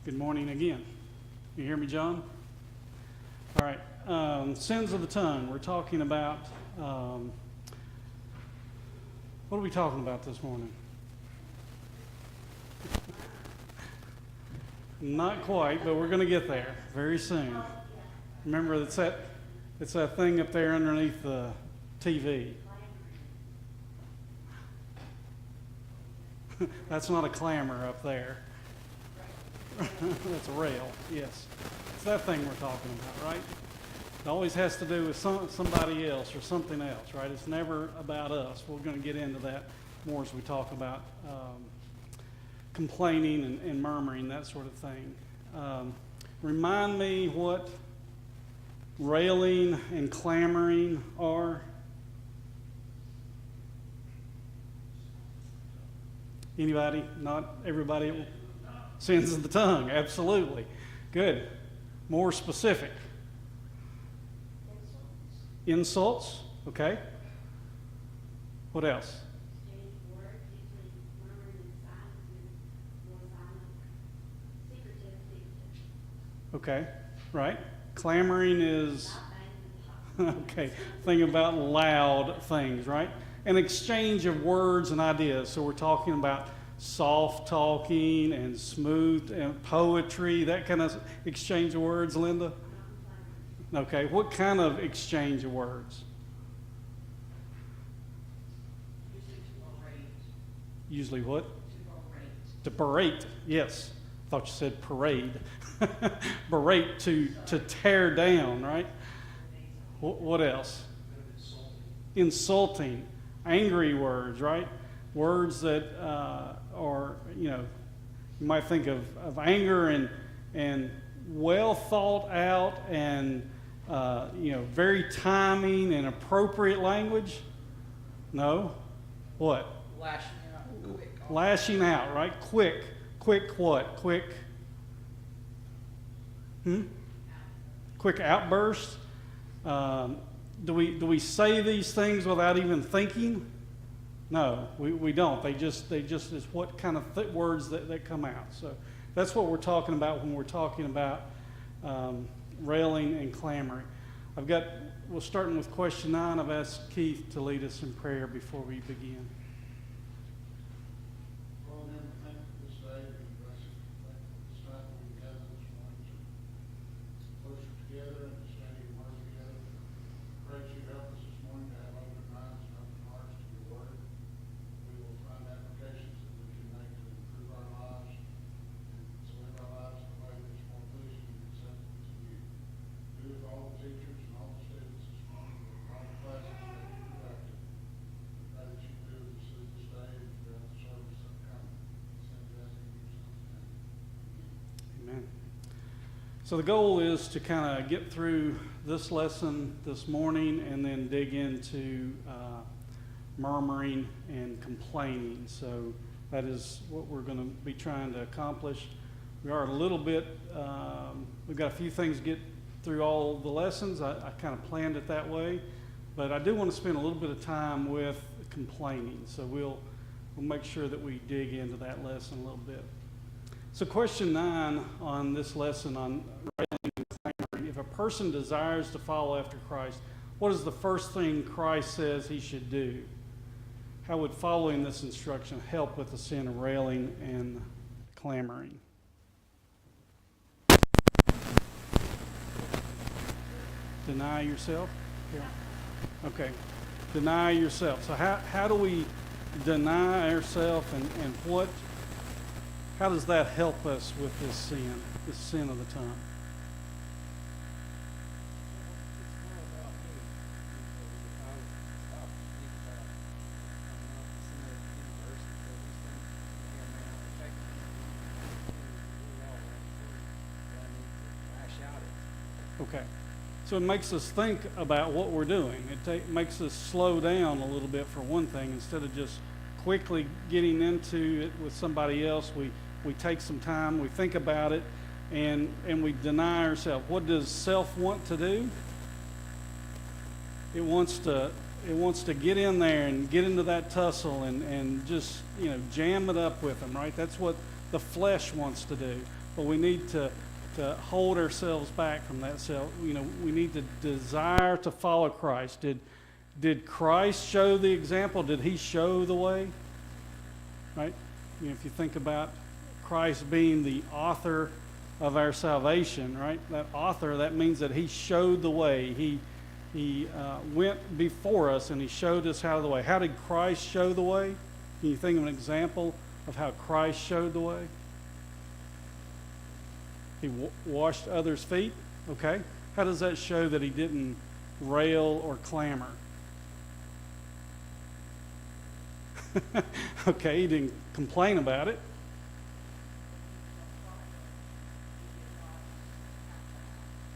Good morning again. You hear me, John? All right. Sins of the tongue. We're talking about, what are we talking about this morning? Not quite, but we're going to get there very soon. Remember, it's that thing up there underneath the TV. That's not a clamor up there. That's a rail, yes. It's that thing we're talking about, right? It always has to do with somebody else or something else, right? It's never about us. We're going to get into that more as we talk about complaining and murmuring, that sort of thing. Remind me what railing and clamoring are. Anybody? Not everybody? Sins of the tongue, absolutely. Good. More specific. Insults, okay. What else? Okay, right. Clamoring is, okay, think about loud things, right? An exchange of words and ideas. So we're talking about soft talking and smooth and poetry, that kind of exchange of words, Linda? Okay, what kind of exchange of words? Usually what? To berate, yes. I thought you said parade. Berate, to tear down, right? What else? Insulting. Angry words, right? Words that are, you might think of anger and well thought out and, very timing and appropriate language. No? What? Lashing out, quick. Lashing out, right? Quick. Quick what? Quick? Quick outbursts. Do we say these things without even thinking? No, we don't. They just is what kind of words that come out. So that's what we're talking about when we're talking about railing and clamoring. We're starting with question 9. I've asked Keith to lead us in prayer before we begin. So the goal is to kind of get through this lesson this morning and then dig into murmuring and complaining. So that is what we're going to be trying to accomplish. We are a little bit, we've got a few things to get through all the lessons. I kind of planned it that way. But I do want to spend a little bit of time with complaining. So we'll make sure that we dig into that lesson a little bit. So question 9 on this lesson on railing and clamoring. If a person desires to follow after Christ, what is the first thing Christ says he should do? How would following this instruction help with the sin of railing and clamoring? Deny yourself? Here. Okay. Deny yourself. So how do we deny ourselves and how does that help us with this sin of the tongue? Okay. So it makes us think about what we're doing. It makes us slow down a little bit for one thing. Instead of just quickly getting into it with somebody else, we take some time, we think about it, and we deny ourselves. What does self want to do? It wants to get in there and get into that tussle and just jam it up with them, right? That's what the flesh wants to do. but we need to hold ourselves back from that self. We need to desire to follow Christ. Did Christ show the example? Did he show the way? Right? If you think about Christ being the author of our salvation, right? That author, that means that he showed the way. He went before us and he showed us how the way. How did Christ show the way? Can you think of an example of how Christ showed the way? He washed others' feet. Okay. How does that show that he didn't rail or clamor? Okay, he didn't complain about it.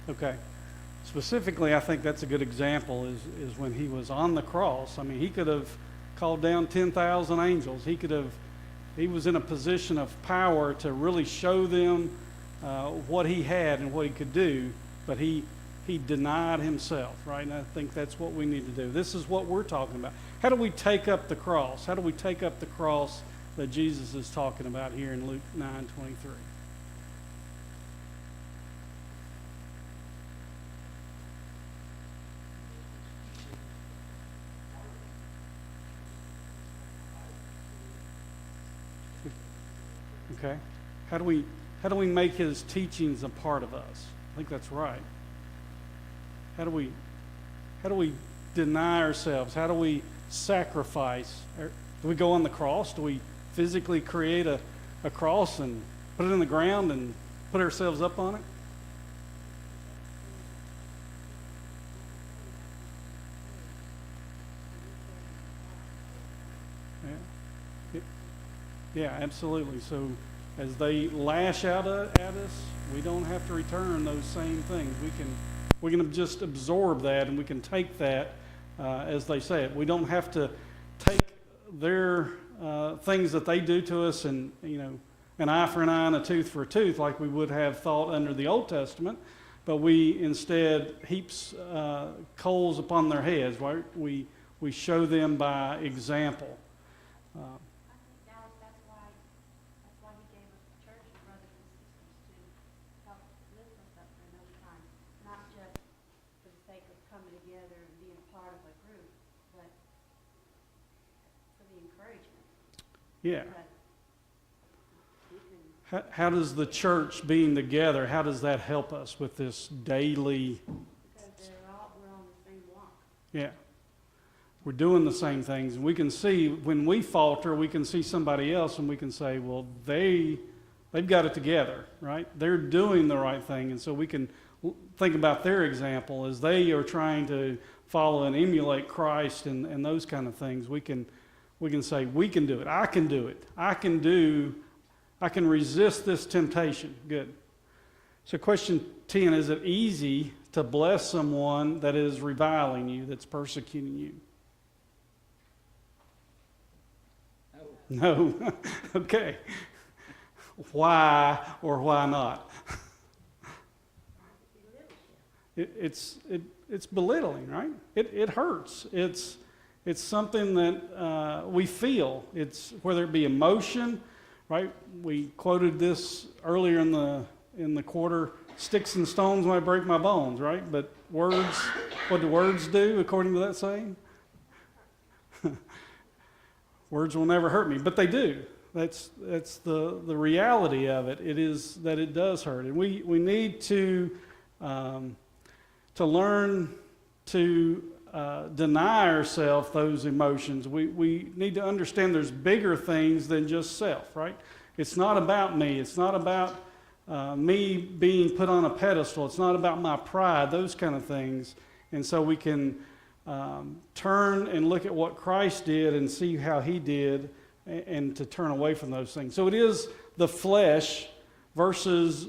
Okay. Specifically, I think that's a good example is when he was on the cross. I mean, he could have called down 10,000 angels. He was in a position of power to really show them what he had and what he could do, but he denied himself, right? And I think that's what we need to do. This is what we're talking about. How do we take up the cross? How do we take up the cross that Jesus is talking about here in Luke 9:23? Okay. How do we make his teachings a part of us? I think that's right. How do we deny ourselves? How do we sacrifice? Do we go on the cross? Do we physically create a cross and put it in the ground and put ourselves up on it? Yeah, absolutely. So as they lash out at us, we don't have to return those same things. We can just absorb that, and we can take that as they say it. We don't have to take their things that they do to us and, an eye for an eye and a tooth for a tooth like we would have thought under the Old Testament, but we instead heaps coals upon their heads, right? We show them by example. Yeah. How does the church being together, how does that help us with this daily? Because we're on the same walk. Yeah. We're doing the same things. And we can see, when we falter, we can see somebody else and we can say, well, they've got it together, right? They're doing the right thing. And so we can think about their example as they are trying to follow and emulate Christ and those kind of things. We can say, we can do it. I can do it. I can resist this temptation. Good. So question 10, is it easy to bless someone that is reviling you, that's persecuting you? No. Okay. Why or why not? It's belittling, right? It hurts. It's something that we feel. It's whether it be emotion, right? We quoted this earlier in the quarter. Sticks and stones might break my bones, right? But words, what do words do according to that saying? Words will never hurt me, but they do. That's the reality of it. It is that it does hurt, and we need to learn to deny ourselves those emotions. We need to understand there's bigger things than just self, right? It's not about me. It's not about me being put on a pedestal. It's not about my pride, those kind of things. And so we can turn and look at what Christ did and see how he did, and to turn away from those things. So it is the flesh versus